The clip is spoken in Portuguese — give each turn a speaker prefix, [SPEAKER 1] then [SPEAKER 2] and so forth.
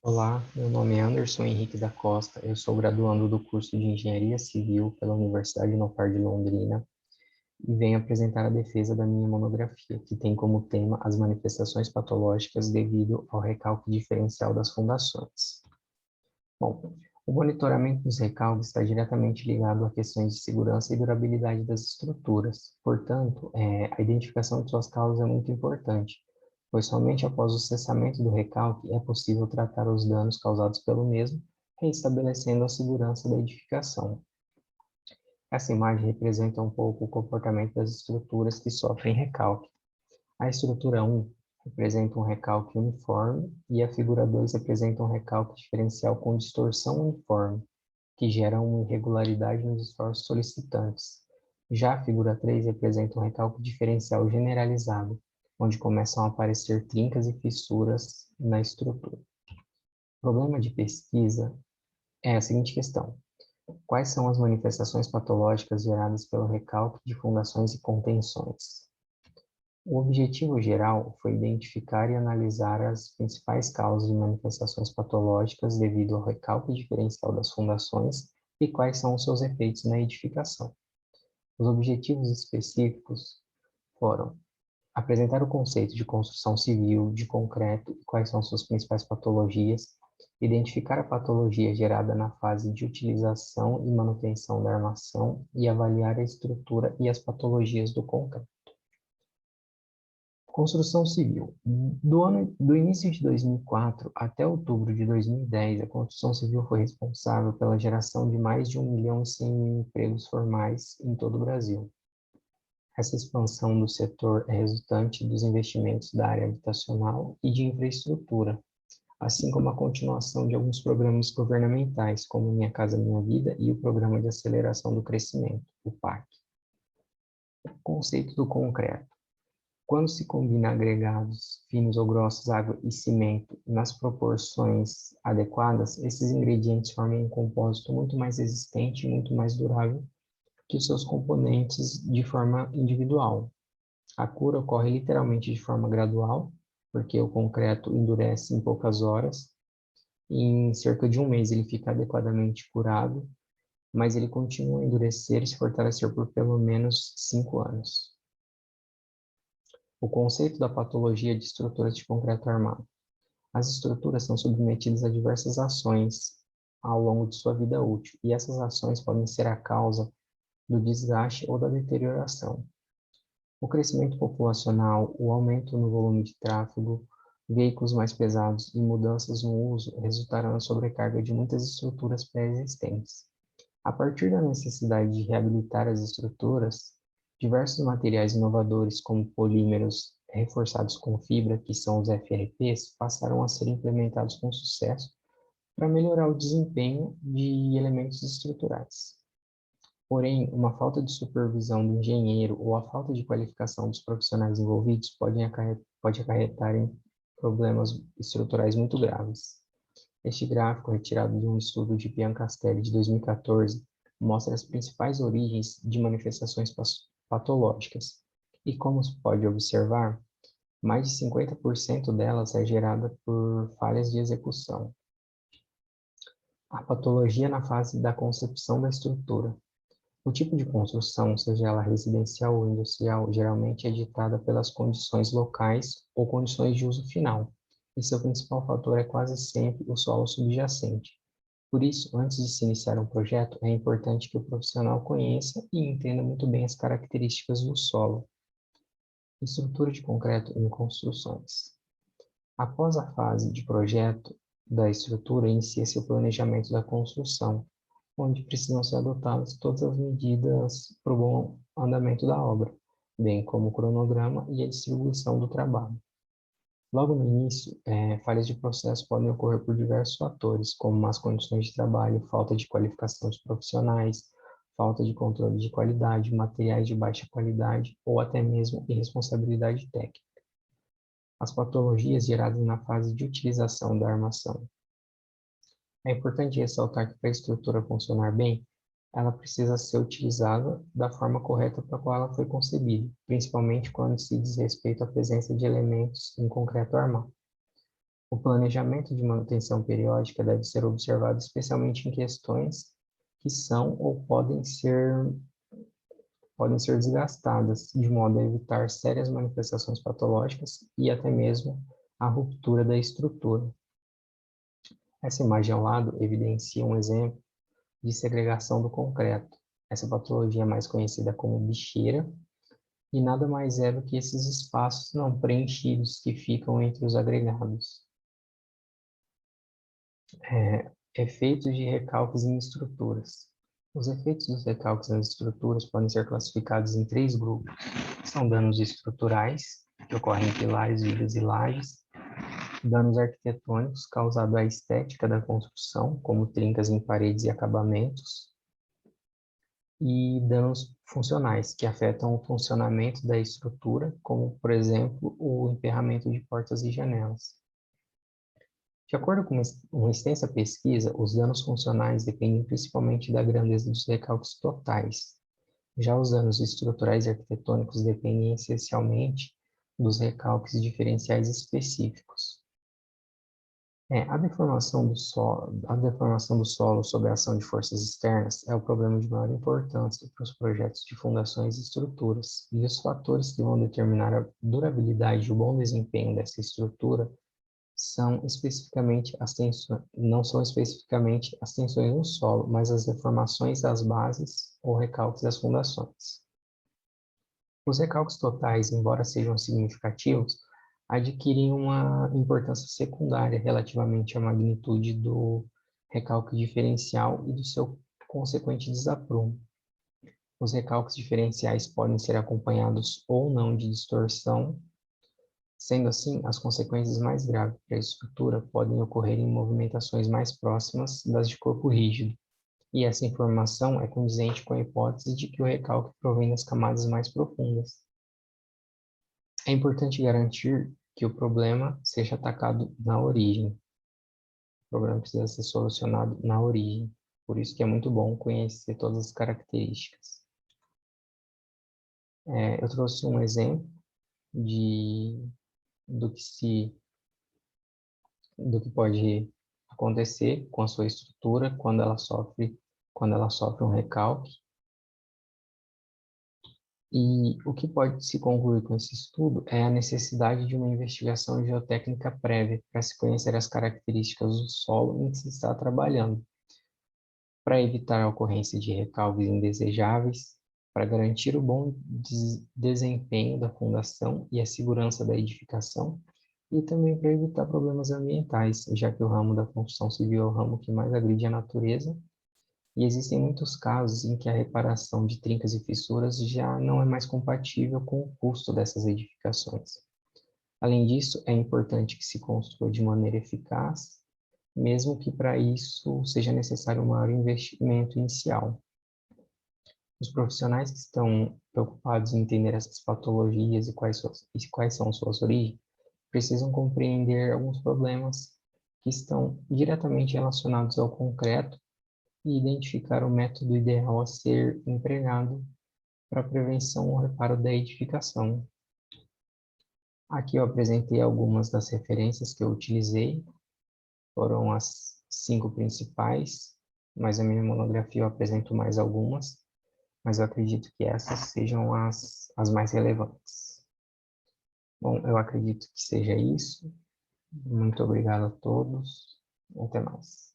[SPEAKER 1] Olá, meu nome é Anderson Henrique da Costa, eu sou graduando do curso de Engenharia Civil pela Universidade Unopar de Londrina e venho apresentar a defesa da minha monografia, que tem como tema as manifestações patológicas devido ao recalque diferencial das fundações. Bom, o monitoramento dos recalques está diretamente ligado a questões de segurança e durabilidade das estruturas. Portanto, a identificação de suas causas é muito importante, pois somente após o cessamento do recalque é possível tratar os danos causados pelo mesmo, reestabelecendo a segurança da edificação. Essa imagem representa um pouco o comportamento das estruturas que sofrem recalque. A estrutura 1 representa um recalque uniforme e a figura 2 representa um recalque diferencial com distorção uniforme, que gera uma irregularidade nos esforços solicitantes. Já a figura 3 representa um recalque diferencial generalizado, onde começam a aparecer trincas e fissuras na estrutura. O problema de pesquisa é a seguinte questão: quais são as manifestações patológicas geradas pelo recalque de fundações e contenções? O objetivo geral foi identificar e analisar as principais causas de manifestações patológicas devido ao recalque diferencial das fundações e quais são os seus efeitos na edificação. Os objetivos específicos foram apresentar o conceito de construção civil de concreto e quais são suas principais patologias, identificar a patologia gerada na fase de utilização e manutenção da armação e avaliar a estrutura e as patologias do concreto. Construção civil. Do início de 2004 até outubro de 2010, a construção civil foi responsável pela geração de mais de 1.100.000 empregos formais em todo o Brasil. Essa expansão do setor é resultante dos investimentos da área habitacional e de infraestrutura, assim como a continuação de alguns programas governamentais, como Minha Casa Minha Vida e o Programa de Aceleração do Crescimento, o PAC. O conceito do concreto. Quando se combina agregados finos ou grossos, água e cimento nas proporções adequadas, esses ingredientes formam um compósito muito mais resistente e muito mais durável que os seus componentes de forma individual. A cura ocorre literalmente de forma gradual, porque o concreto endurece em poucas horas, e em cerca de um mês ele fica adequadamente curado, mas ele continua a endurecer e se fortalecer por pelo menos 5 anos. O conceito da patologia de estruturas de concreto armado. As estruturas são submetidas a diversas ações ao longo de sua vida útil, e essas ações podem ser a causa do desgaste ou da deterioração. O crescimento populacional, o aumento no volume de tráfego, veículos mais pesados e mudanças no uso resultaram na sobrecarga de muitas estruturas pré-existentes. A partir da necessidade de reabilitar as estruturas, diversos materiais inovadores, como polímeros reforçados com fibra, que são os FRPs, passaram a ser implementados com sucesso para melhorar o desempenho de elementos estruturais. Porém, uma falta de supervisão do engenheiro ou a falta de qualificação dos profissionais envolvidos pode acarretar em problemas estruturais muito graves. Este gráfico, retirado de um estudo de Pian Castelli de 2014, mostra as principais origens de manifestações patológicas. E como se pode observar, mais de 50% delas é gerada por falhas de execução. A patologia na fase da concepção da estrutura. O tipo de construção, seja ela residencial ou industrial, geralmente é ditada pelas condições locais ou condições de uso final, e seu principal fator é quase sempre o solo subjacente. Por isso, antes de se iniciar um projeto, é importante que o profissional conheça e entenda muito bem as características do solo. Estrutura de concreto em construções. Após a fase de projeto da estrutura, inicia-se o planejamento da construção, onde precisam ser adotadas todas as medidas para o bom andamento da obra, bem como o cronograma e a distribuição do trabalho. Logo no início, falhas de processo podem ocorrer por diversos fatores, como más condições de trabalho, falta de qualificação de profissionais, falta de controle de qualidade, materiais de baixa qualidade ou até mesmo irresponsabilidade técnica. As patologias geradas na fase de utilização da armação. É importante ressaltar que para a estrutura funcionar bem, ela precisa ser utilizada da forma correta para a qual ela foi concebida, principalmente quando se diz respeito à presença de elementos em concreto armado. O planejamento de manutenção periódica deve ser observado especialmente em questões que são ou podem ser desgastadas, de modo a evitar sérias manifestações patológicas e até mesmo a ruptura da estrutura. Essa imagem ao lado evidencia um exemplo de segregação do concreto. Essa patologia é mais conhecida como bicheira e nada mais é do que esses espaços não preenchidos que ficam entre os agregados. Efeitos de recalques em estruturas. Os efeitos dos recalques nas estruturas podem ser classificados em 3 grupos. São danos estruturais, que ocorrem em pilares, vigas e lajes, danos arquitetônicos causados à estética da construção, como trincas em paredes e acabamentos, e danos funcionais, que afetam o funcionamento da estrutura, como, por exemplo, o emperramento de portas e janelas. De acordo com uma extensa pesquisa, os danos funcionais dependem principalmente da grandeza dos recalques totais. Já os danos estruturais e arquitetônicos dependem essencialmente dos recalques diferenciais específicos. A deformação do solo sob a ação de forças externas é o problema de maior importância para os projetos de fundações e estruturas, e os fatores que vão determinar a durabilidade e o bom desempenho dessa estrutura não são especificamente as tensões no solo, mas as deformações das bases ou recalques das fundações. Os recalques totais, embora sejam significativos, adquirem uma importância secundária relativamente à magnitude do recalque diferencial e do seu consequente desaprumo. Os recalques diferenciais podem ser acompanhados ou não de distorção. Sendo assim, as consequências mais graves para a estrutura podem ocorrer em movimentações mais próximas das de corpo rígido, e essa informação é condizente com a hipótese de que o recalque provém das camadas mais profundas. É importante garantir que o problema seja atacado na origem. O problema precisa ser solucionado na origem, por isso que é muito bom conhecer todas as características. Eu trouxe um exemplo do que pode acontecer com a sua estrutura quando ela sofre um recalque. E o que pode se concluir com esse estudo é a necessidade de uma investigação geotécnica prévia para se conhecer as características do solo em que se está trabalhando, para evitar a ocorrência de recalques indesejáveis, para garantir o bom desempenho da fundação e a segurança da edificação, e também para evitar problemas ambientais, já que o ramo da construção civil é o ramo que mais agride a natureza, e existem muitos casos em que a reparação de trincas e fissuras já não é mais compatível com o custo dessas edificações. Além disso, é importante que se construa de maneira eficaz, mesmo que para isso seja necessário um maior investimento inicial. Os profissionais que estão preocupados em entender essas patologias e quais são suas origens, precisam compreender alguns problemas que estão diretamente relacionados ao concreto e identificar o método ideal a ser empregado para a prevenção ou reparo da edificação. Aqui eu apresentei algumas das referências que eu utilizei, foram as 5 principais, mas a minha monografia eu apresento mais algumas, mas eu acredito que essas sejam as mais relevantes. Bom, eu acredito que seja isso. Muito obrigado a todos. Até mais.